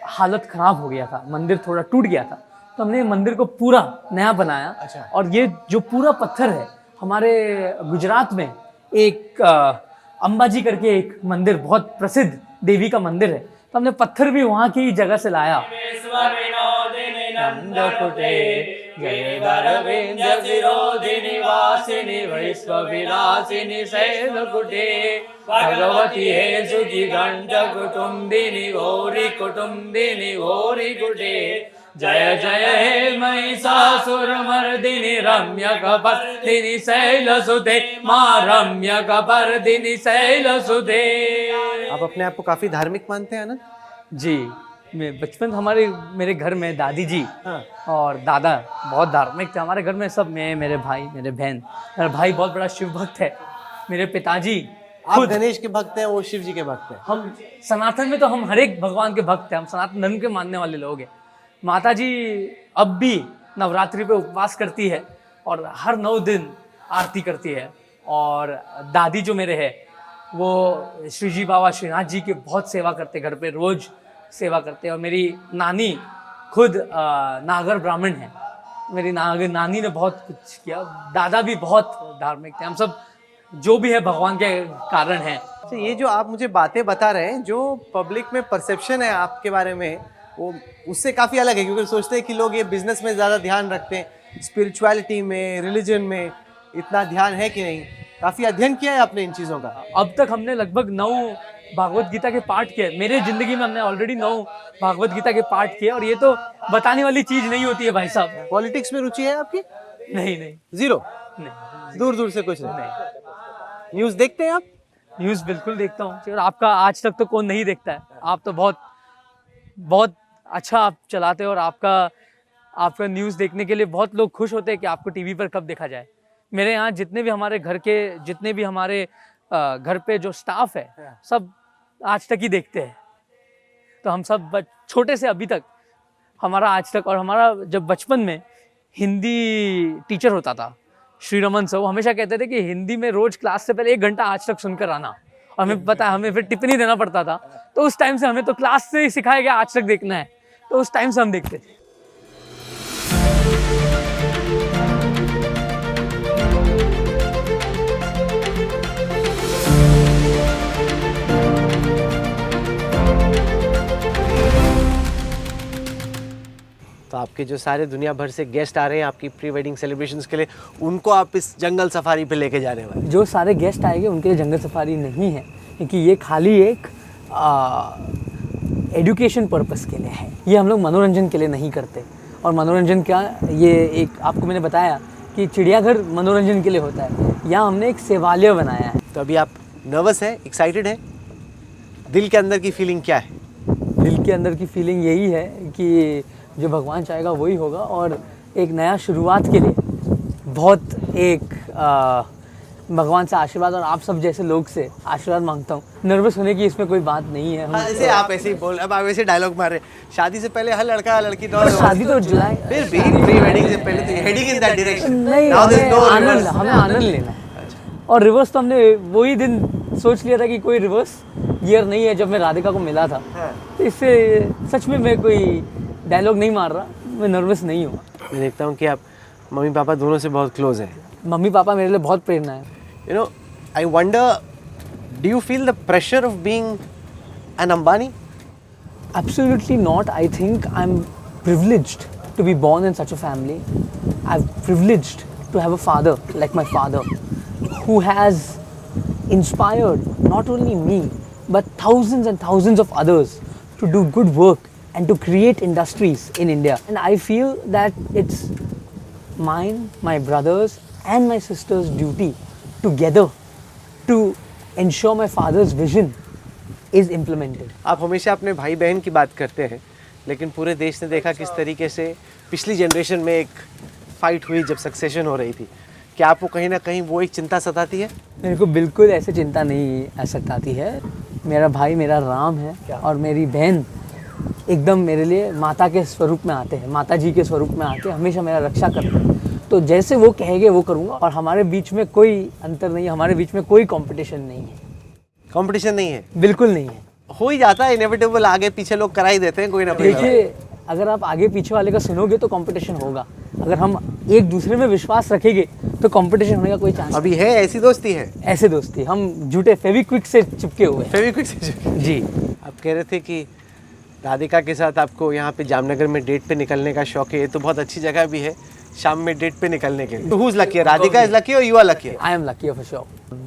हालत ख़राब हो गया था, मंदिर थोड़ा टूट गया था, तो हमने मंदिर को पूरा नया बनाया। अच्छा। और ये जो पूरा पत्थर है, हमारे गुजरात में एक अंबाजी करके एक मंदिर, बहुत प्रसिद्ध देवी का मंदिर है, तो हमने पत्थर भी वहाँ की जगह से लाया। भगवती हे सुखी घंट कुटुंबिनी गौरी कुटुंबिनी गौरी गुटे, जय जय हे महिषासुर मर्दिनी रम्य कपर्दिनी शैलसुते, मां रम्य कपर्दिनी शैलसुते। आप अपने आप को काफी धार्मिक मानते हैं ना? जी, मैं बचपन मेरे घर में दादी जी हाँ। और दादा बहुत धार्मिक थे। हमारे घर में सब, मैं, मेरे भाई, मेरे बहन, मेरा भाई बहुत बड़ा शिव भक्त है, मेरे पिताजी आप गणेश के भक्त हैं, वो शिव जी के भक्त हैं। हम सनातन में तो हम हर एक भगवान के भक्त हैं, हम सनातन धर्म के मानने वाले लोग हैं। माता जी अब भी नवरात्रि पे उपवास करती है और हर 9 दिन आरती करती है, और दादी जो मेरे है वो श्री जी बाबा श्रीनाथ जी की बहुत सेवा करते, घर पे रोज सेवा करते हैं। और मेरी नानी खुद नागर ब्राह्मण है, मेरी नानी ने बहुत कुछ किया। दादा भी बहुत धार्मिक थे। हम सब जो भी है भगवान के कारण है। तो ये जो आप मुझे बातें बता रहे हैं, जो पब्लिक में परसेप्शन है आपके बारे में, वो उससे काफ़ी अलग है, क्योंकि सोचते हैं कि लोग ये बिजनेस में ज़्यादा ध्यान रखते हैं, स्पिरिचुअलिटी में, रिलीजन में इतना ध्यान है कि नहीं? काफ़ी अध्ययन किया है आपने इन चीज़ों का। अब तक हमने लगभग 9 भागवत गीता के पाठ किए। मेरे जिंदगी में हमने ऑलरेडी 9 भागवत गीता के पाठ किए, और ये तो बताने वाली चीज़ नहीं होती है भाई साहब। पॉलिटिक्स में रुचि है आपकी? नहीं, जीरो? नहीं, दूर दूर से कुछ नहीं। न्यूज़ देखते हैं आप? न्यूज़ बिल्कुल देखता हूँ। और आपका आज तक तो कौन नहीं देखता है। आप तो बहुत अच्छा आप चलाते हो, और आपका न्यूज़ देखने के लिए बहुत लोग खुश होते हैं कि आपको टीवी पर कब देखा जाए। मेरे यहाँ जितने भी हमारे घर पे जो स्टाफ है, सब आज तक ही देखते हैं। तो हम सब छोटे से अभी तक हमारा आज तक, और हमारा जब बचपन में हिंदी टीचर होता था श्री रमन सर, वो हमेशा कहते थे कि हिंदी में रोज क्लास से पहले 1 घंटा आज तक सुनकर आना, और हमें पता है हमें फिर टिप्पणी देना पड़ता था। तो उस टाइम से हमें तो क्लास से ही सिखाया गया आज तक देखना है, तो उस टाइम से हम देखते थे। तो आपके जो सारे दुनिया भर से गेस्ट आ रहे हैं आपकी प्री वेडिंग सेलिब्रेशंस के लिए, उनको आप इस जंगल सफारी पे लेके जाने वाले हैं। जो सारे गेस्ट आएंगे उनके लिए जंगल सफारी नहीं है, क्योंकि ये खाली एक एजुकेशन पर्पस के लिए है। ये हम लोग मनोरंजन के लिए नहीं करते। और मनोरंजन क्या, ये एक आपको मैंने बताया कि चिड़ियाघर मनोरंजन के लिए होता है, यहाँ हमने एक सेवालय बनाया है। तो अभी आप नर्वस हैं, एक्साइटेड हैं? दिल के अंदर की फीलिंग क्या है? दिल के अंदर की फीलिंग यही है कि जो भगवान चाहेगा वही होगा, और एक नया शुरुआत के लिए बहुत एक भगवान से आशीर्वाद और आप सब जैसे लोग से आशीर्वाद मांगता हूँ। नर्वस होने की इसमें कोई बात नहीं है। ऐसे आप ऐसे ही बोल, अब आप ऐसे डायलॉग मार रहे, शादी से पहले हर लड़का लड़की तो शादी तो जुलाई, फिर भी प्री वेडिंग से पहले तो हेडिंग इन दैट डायरेक्शन। नहीं, हमें आनंद लेना है। और रिवर्स तो हमने वही दिन सोच लिया था कि कोई रिवर्स गियर नहीं है जब मैं राधिका को मिला था। तो इससे सच में मैं कोई डायलॉग नहीं मार रहा, मैं नर्वस नहीं हूँ। मैं देखता हूँ कि आप मम्मी पापा दोनों से बहुत क्लोज हैं। मम्मी पापा मेरे लिए बहुत प्रेरणा है। You know, I wonder, do you feel the pressure of being an Ambani? Absolutely not. I think I'm privileged to be born in such a family. I'm privileged to have a father like my father, who has inspired not only me but thousands and thousands of others to do good work and to create industries in India. And I feel that it's mine, my brothers and my sister's duty together to ensure my father's vision is implemented. आप हमेशा अपने भाई बहन की बात करते हैं, लेकिन पूरे देश ने देखा किस तरीके से पिछली जनरेशन में एक फाइट हुई जब सक्सेशन हो रही थी। क्या आपको कहीं ना कहीं वो एक चिंता सताती है? मेरे को बिल्कुल ऐसे चिंता नहीं सताती है। मेरा भाई मेरा राम है, और मेरी बहन एकदम मेरे लिए माता के स्वरूप में आते हैं, माता जी के स्वरूप में आके हमेशा मेरा रक्षा करते हैं। तो जैसे वो कहेंगे वो करूँगा, और हमारे बीच में कोई अंतर नहीं है, हमारे बीच में कोई कंपटीशन नहीं है। कंपटीशन नहीं है? बिल्कुल नहीं है। हो ही जाता है इनएविटेबल, आगे पीछे लोग करा ही देते हैं कोई ना कोई। देखिए, अगर आप आगे पीछे वाले का सुनोगे तो कंपटीशन होगा। अगर हम एक दूसरे में विश्वास रखेंगे तो कंपटीशन होने का कोई चांस अभी है, ऐसी दोस्ती है? ऐसे दोस्ती, हम झूठे फेविक्विक से चिपके हुए हैं। फेविक्विक से जी। आप कह रहे थे कि राधिका के साथ आपको यहाँ पे जामनगर में डेट पे निकलने का शौक है। ये तो बहुत अच्छी जगह भी है शाम में डेट पे निकलने के लिए। Who's lucky? Radhika is lucky or you are lucky? I am lucky for sure.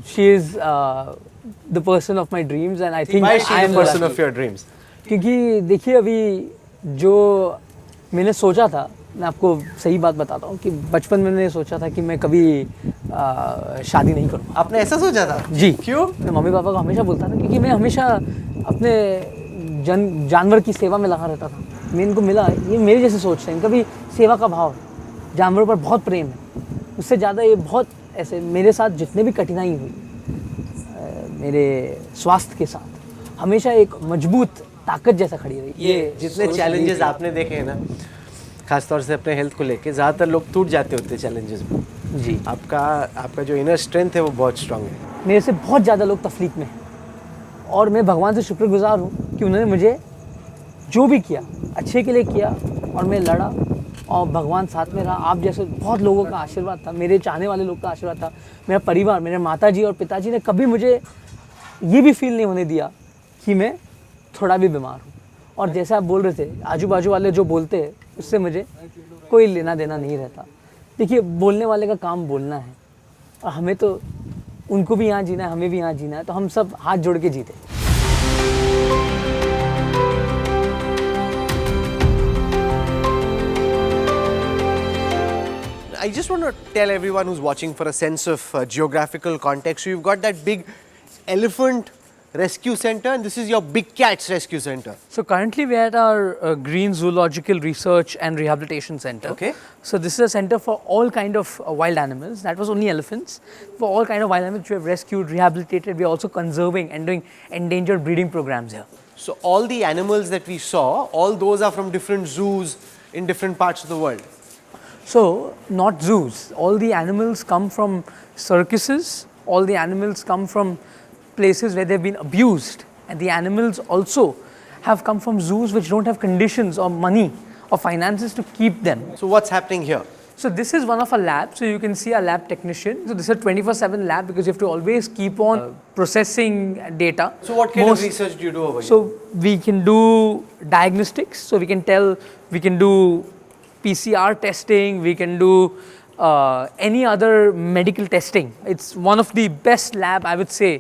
She is the person of my dreams and I think Why is she I am the person lucky. of your dreams? क्योंकि देखिए, अभी जो मैंने सोचा था, मैं आपको सही बात बताता हूँ कि बचपन में मैंने सोचा था कि मैं कभी शादी नहीं करूँगा। आपने ऐसा सोचा था? जी। क्यों? मैं मम्मी पापा को हमेशा बोलता था, क्योंकि मैं हमेशा अपने जानवर की सेवा में लगा रहता था। मैं इनको मिला, ये मेरे जैसे सोचते हैं, इनका भी सेवा का भाव है, जानवरों पर बहुत प्रेम है। उससे ज़्यादा ये बहुत ऐसे मेरे साथ जितने भी कठिनाई हुई मेरे स्वास्थ्य के साथ, हमेशा एक मजबूत ताकत जैसा खड़ी रही। ये जितने चैलेंजेस आपने देखे हैं ना, खासतौर से अपने हेल्थ को लेके, ज़्यादातर लोग टूट जाते होते चैलेंजेस में। जी। आपका जो इनर स्ट्रेंथ है वो बहुत स्ट्रांग है। मेरे से बहुत ज़्यादा लोग तकलीफ में हैं, और मैं भगवान से शुक्रगुजार हूँ कि उन्होंने मुझे जो भी किया अच्छे के लिए किया, और मैं लड़ा और भगवान साथ में रहा। आप जैसे बहुत लोगों का आशीर्वाद था, मेरे चाहने वाले लोग का आशीर्वाद था, मेरा परिवार, मेरे माताजी और पिताजी ने कभी मुझे ये भी फील नहीं होने दिया कि मैं थोड़ा भी बीमार हूँ। और जैसे आप बोल रहे थे, आजू बाजू वाले जो बोलते हैं उससे मुझे कोई लेना देना नहीं रहता। देखिए, बोलने वाले का काम बोलना है, और हमें तो उनको भी यहाँ जीना है, हमें भी यहाँ जीना है, तो हम सब हाथ जोड़ के जीते। I just want to tell everyone who's watching for a sense of geographical context. So you've got that big elephant rescue center, and this is your big cats rescue center. So currently we are at our Green Zoological Research and Rehabilitation Center. Okay. So this is a center for all kind of wild animals. That was only elephants. For all kind of wild animals we have rescued, rehabilitated. We are also conserving and doing endangered breeding programs here. So all the animals that we saw, all those are from different zoos in different parts of the world. So, not zoos. All the animals come from circuses, all the animals come from places where they've been abused, and the animals also have come from zoos which don't have conditions or money or finances to keep them. So what's happening here? So this is one of our labs. So you can see our lab technician. So this is a 24/7 lab because you have to always keep on processing data. So what kind of research do you do over here? So we can do diagnostics. So we can do PCR testing. We can do any other medical testing. It's one of the best lab, I would say,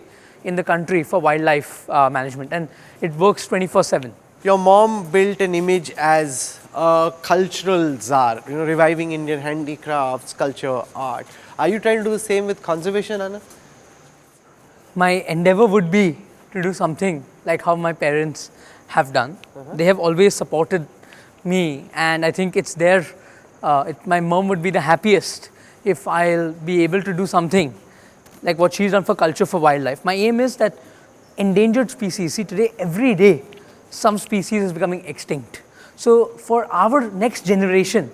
in the country for wildlife management, and it works 24/7. Your mom built an image as a cultural czar, reviving Indian handicrafts, culture, art. Are you trying to do the same with conservation, Anna? My endeavor would be to do something like how my parents have done. They have always supported me, and I think it's their, my mom would be the happiest if I'll be able to do something like what she's done for culture, for wildlife. My aim is that endangered species, see today, every day, some species is becoming extinct. So for our next generation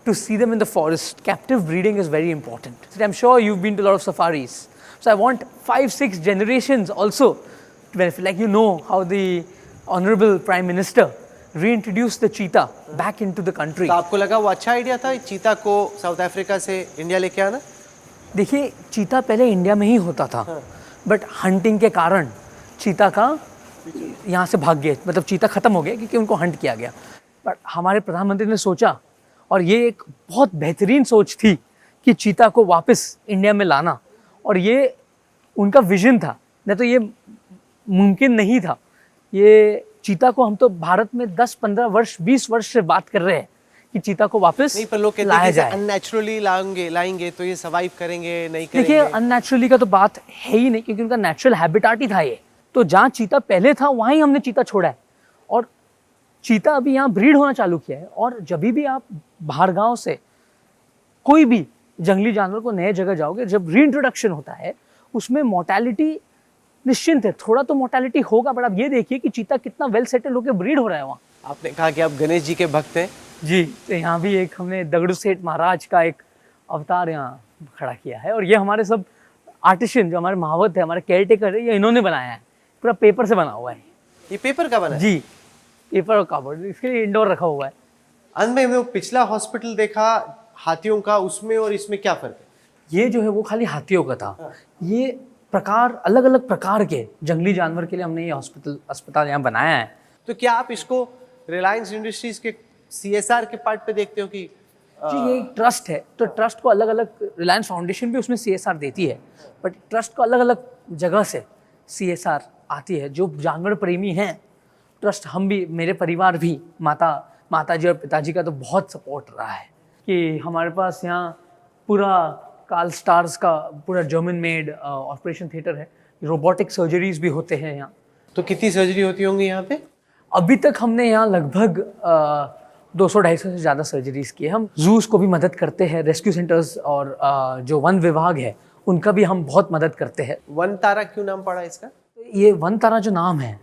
to see them in the forest, captive breeding is very important. So I'm sure you've been to a lot of safaris. So I want 5-6 generations also to benefit. Like how the Honorable Prime Minister reintroduced the cheetah back into the country. तो आपको लगा वो अच्छा idea था चीता को south Africa से India लेके आना? देखिए, चीता पहले इंडिया में ही होता था, बट हंटिंग के कारण चीता का यहाँ से भाग गए, मतलब चीता खत्म हो गया क्योंकि उनको हंट किया गया। बट हमारे प्रधानमंत्री ने सोचा, और ये एक बहुत बेहतरीन सोच थी कि चीता को वापस इंडिया में लाना, और ये उनका विजन था, नहीं तो ये मुमकिन नहीं था। ये चीता को हम तो भारत में 10-15 वर्ष 20 वर्ष से बात कर रहे हैं कि चीता को वापस नहीं, पर लोग कहते लाया हैं जाए। अननेचुरली लाएंगे तो ये सर्वाइव करेंगे नहीं करेंगे। देखिए, अननेचुरली का तो बात है ही नहीं, क्योंकि उनका नेचुरल हैबिटाट ही था ये। तो जहाँ चीता पहले था वहाँ ही हमने चीता छोड़ा है, और चीता अभी यहाँ ब्रीड होना चालू किया है। और जब भी आप बाहर गांव से कोई भी जंगली जानवर को नए जगह जाओगे, जब रीइंट्रोडक्शन होता है उसमें मोर्टेलिटी निश्चिंत है, थोड़ा तो मोर्टेलिटी होगा, बट आप ये देखिए कि चीता कितना वेल सेटल होकर ब्रीड हो रहा है वहाँ। आपने कहा कि आप गणेश जी के भक्त हैं। जी, तो यहाँ भी एक हमने दगड़ू सेठ महाराज का एक अवतार यहाँ खड़ा किया है, और ये हमारे सब आर्टिशियन जो हमारे महावत है, हमारे केयर टेकर है, ये इन्होंने बनाया है, पूरा पेपर से बना हुआ है। ये पेपर का बना है? जी, पेपर और कार्डबोर्ड, इसके लिए इंडोर रखा हुआ है। अंत में हमने पिछला हॉस्पिटल देखा हाथियों का, उसमें और इसमें क्या फर्क है? ये जो है वो खाली हाथियों का था। ये प्रकार, अलग अलग प्रकार के जंगली जानवर के लिए हमने ये अस्पताल यहाँ बनाया है। तो क्या आप इसको रिलायंस इंडस्ट्रीज के CSR के पार्ट पे देखते हो कि जी, ये एक ट्रस्ट है, तो ट्रस्ट को अलग अलग, रिलायंस फाउंडेशन भी उसमें CSR देती है, बट ट्रस्ट को अलग अलग जगह से CSR आती है। जो जानवर प्रेमी हैं, ट्रस्ट, हम भी, मेरे परिवार भी, माताजी और पिताजी का तो बहुत सपोर्ट रहा है कि हमारे पास यहाँ पूरा कार्ल स्टार्स का पूरा जर्मन मेड ऑपरेशन थिएटर है, रोबोटिक सर्जरीज भी होते हैं यहाँ। तो कितनी सर्जरी होती होंगी यहाँ पे? अभी तक हमने यहाँ लगभग 200-250 से ज़्यादा सर्जरीज की है। हम जूस को भी मदद करते हैं, रेस्क्यू सेंटर्स और जो वन विभाग है उनका भी हम बहुत मदद करते हैं। वन तारा क्यों नाम पड़ा इसका? ये वन तारा जो नाम है,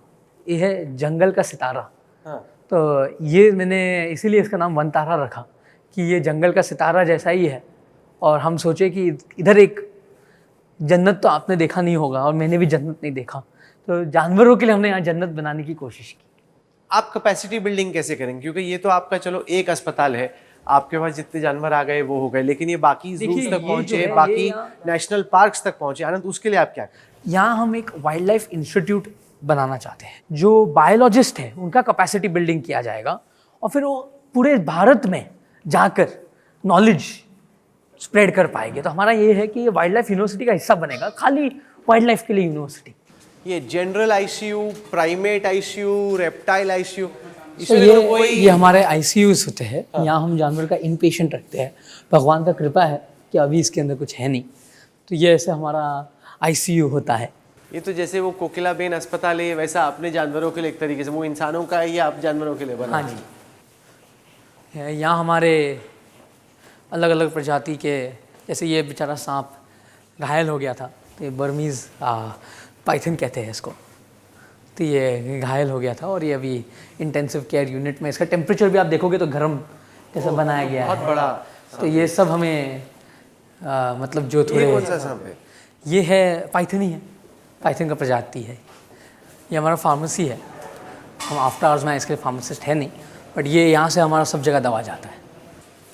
ये है जंगल का सितारा। हाँ। तो ये मैंने इसीलिए इसका नाम वन तारा रखा कि ये जंगल का सितारा जैसा ही है, और हम सोचे कि इधर एक जन्नत तो आपने देखा नहीं होगा, और मैंने भी जन्नत नहीं देखा, तो जानवरों के लिए हमने यहाँ जन्नत बनाने की कोशिश की। आप कैपेसिटी बिल्डिंग कैसे करेंगे? क्योंकि ये तो आपका चलो एक अस्पताल है, आपके पास जितने जानवर आ गए वो हो गए, लेकिन ये बाकी जूस तक पहुंचे, बाकी नेशनल पार्क्स तक पहुंचे, आनंद, उसके लिए आप क्या करें? यहाँ हम एक वाइल्ड लाइफ इंस्टीट्यूट बनाना चाहते हैं। जो बायोलॉजिस्ट हैं उनका कैपेसिटी बिल्डिंग किया जाएगा, और फिर वो पूरे भारत में जाकर नॉलेज स्प्रेड कर पाएंगे। तो हमारा ये है कि ये वाइल्ड लाइफ यूनिवर्सिटी का हिस्सा बनेगा, खाली वाइल्ड लाइफ के लिए यूनिवर्सिटी। ये general ICU, primate ICU, reptile ICU, तो ये हमारे ICUs होते हैं। यहाँ हम जानवर का इन पेशेंट रखते हैं। भगवान का कृपा है कि अभी इसके अंदर कुछ है नहीं, तो ये ऐसे हमारा ICU होता है। ये तो जैसे वो कोकिलाबेन अस्पताल है, वैसा अपने जानवरों के लिए एक तरीके से, वो इंसानों का है, ये आप जानवरों के लिए बना? हाँ जी, यहाँ हमारे अलग अलग प्रजाति के, जैसे ये बेचारा सांप घायल हो गया था, तो ये बर्मीज़ पाइथन कहते हैं इसको। तो ये घायल हो गया था और ये अभी इंटेंसिव केयर यूनिट में, इसका टेम्परेचर भी आप देखोगे तो गर्म जैसा बनाया गया है। बहुत बड़ा। तो ये सब हमें मतलब जो थोड़े, ये कौन सा सांप है? ये है पाइथन है, पाइथन का प्रजाति है। ये हमारा फार्मेसी है, हम आफ्टर आवर्स में इसके लिए फार्मासिस्ट है नहीं, बट ये यहाँ से हमारा सब जगह दवा जाता है।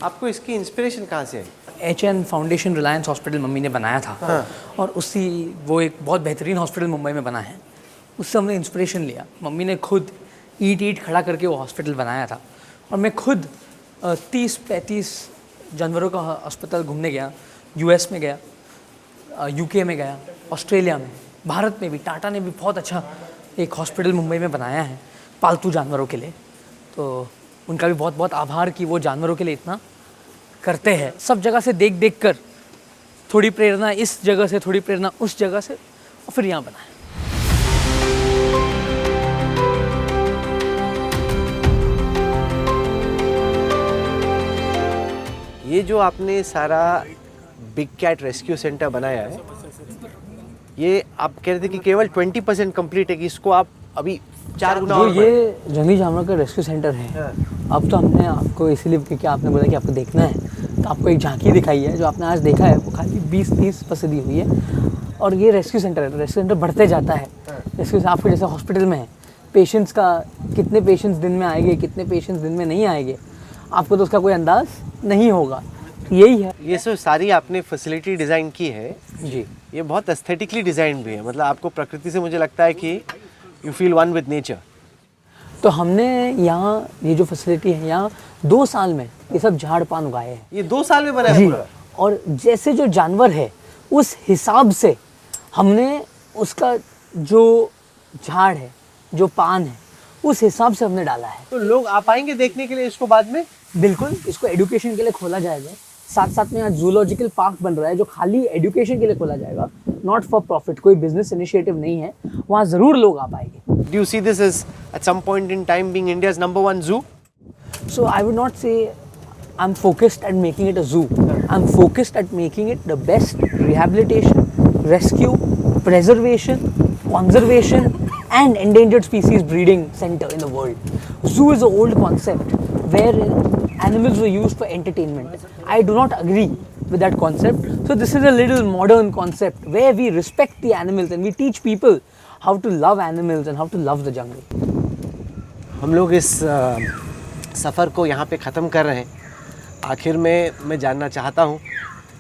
आपको इसकी इंस्पिरेशन कहाँ से आई? HN foundation Reliance hospital mummy ने बनाया था। हाँ। और उसी वो एक बहुत बेहतरीन हॉस्पिटल मुंबई में बना है, उससे हमने इंस्पिरेशन लिया। मम्मी ने खुद ईट खड़ा करके वो हॉस्पिटल बनाया था और मैं खुद 30-35 जानवरों का अस्पताल घूमने गया। US में गया, UK में गया, ऑस्ट्रेलिया में, भारत में भी। टाटा ने भी बहुत अच्छा एक हॉस्पिटल मुंबई में बनाया है पालतू जानवरों के लिए, तो उनका भी बहुत बहुत आभार कि वो जानवरों के लिए इतना करते हैं। सब जगह से देख देख कर थोड़ी प्रेरणा इस जगह से, थोड़ी प्रेरणा उस जगह से, और फिर यहाँ बनाया। ये जो आपने सारा बिग कैट रेस्क्यू सेंटर बनाया है, ये आप कह रहे थे कि केवल 20% कंप्लीट है, कि इसको आप अभी 4 गुना जो और ये जंगली जानवरों का रेस्क्यू सेंटर है, अब तो हमने आपको इसलिए, क्योंकि आपने बोला कि आपको देखना है, तो आपको एक झांकी दिखाई है। जो आपने आज देखा है वो खाली 20-30 फसदी हुई है, और ये रेस्क्यू सेंटर है। रेस्क्यू सेंटर बढ़ते जाता है। रेस्क्यू आपको जैसे हॉस्पिटल में है, पेशेंट्स का कितने पेशेंट्स दिन में आएंगे, कितने पेशेंट्स दिन में नहीं आएंगे, आपको तो उसका कोई अंदाज नहीं होगा। तो यही है। ये सब सारी आपने फैसिलिटी डिज़ाइन की है जी, ये बहुत एस्थेटिकली डिज़ाइन भी है। मतलब आपको प्रकृति से, मुझे लगता है कि you feel one with nature. तो हमने यहाँ ये जो फैसिलिटी है, यहाँ 2 साल में ये सब झाड़ पान उगाए हैं। ये 2 साल में बना है जी, पूरा? और जैसे जो जानवर है उस हिसाब से हमने उसका जो झाड़ है, जो पान है, उस हिसाब से हमने डाला है। तो लोग आ पाएंगे देखने के लिए इसको बाद में? बिल्कुल, इसको एजुकेशन के लिए खोला जाएगा। साथ साथ में यहाँ जूलॉजिकल पार्क बन रहा है जो खाली एजुकेशन के लिए खोला जाएगा, नॉट फॉर प्रॉफिट, कोई बिजनेस इनिशिएटिव नहीं है। वहाँ ज़रूर लोग आ पाएंगे। Do you see this as at some point in time being India's #1 zoo? So I would not say I'm focused at making it a zoo. I'm focused at making it the best rehabilitation, rescue, preservation, conservation and endangered species breeding center in the world. Zoo is an old concept where animals were used for entertainment. I do not agree with that concept. So this is a little modern concept where we respect the animals and we teach people how to love animals and how to love the jungle. हम लोग इस सफ़र को यहाँ पे ख़त्म कर रहे हैं। आखिर में मैं जानना चाहता हूँ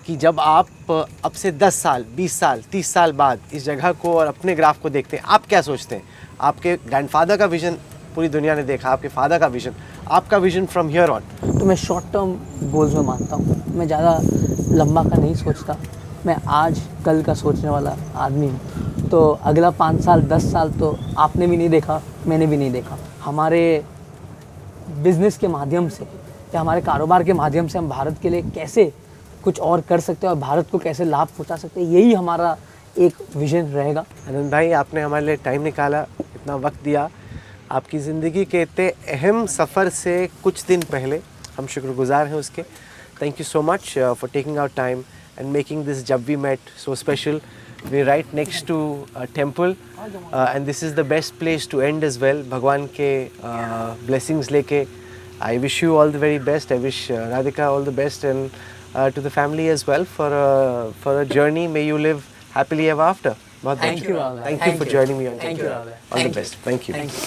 कि जब आप अब से 10 साल, 20 साल, 30 साल बाद इस जगह को और अपने ग्राफ को देखते हैं, आप क्या सोचते हैं? आपके ग्रैंडफादर का विज़न पूरी दुनिया ने देखा, आपके फादर का विज़न, आपका विज़न फ्रॉम हियर ऑन? तो मैं शॉर्ट टर्म गोल्स में मानता हूँ, मैं ज़्यादा लंबा का नहीं सोचता। मैं आज कल का सोचने वाला आदमी हूँ। तो अगला 5 साल 10 साल तो आपने भी नहीं देखा, मैंने भी नहीं देखा। हमारे बिजनेस के माध्यम से या हमारे कारोबार के माध्यम से हम भारत के लिए कैसे कुछ और कर सकते हैं और भारत को कैसे लाभ पहुंचा सकते हैं, यही हमारा एक विजन रहेगा। आनंद भाई, आपने हमारे लिए टाइम निकाला, इतना वक्त दिया। आपकी ज़िंदगी के इतने अहम सफ़र से कुछ दिन पहले हम शुक्रगुजार हैं उसके। Thank you so much for taking our time and making this Jab We Met so special. We're right next to a temple and this is the best place to end as well. Bhagwan ke blessings leke. I wish you all the very best. I wish Radhika all the best and to the family as well for a journey. May you live happily ever after. Thank you, Rahul. Thank you for joining me on Thank you, Take Care. Rahul. All Thank the best. Thank you. Thank you.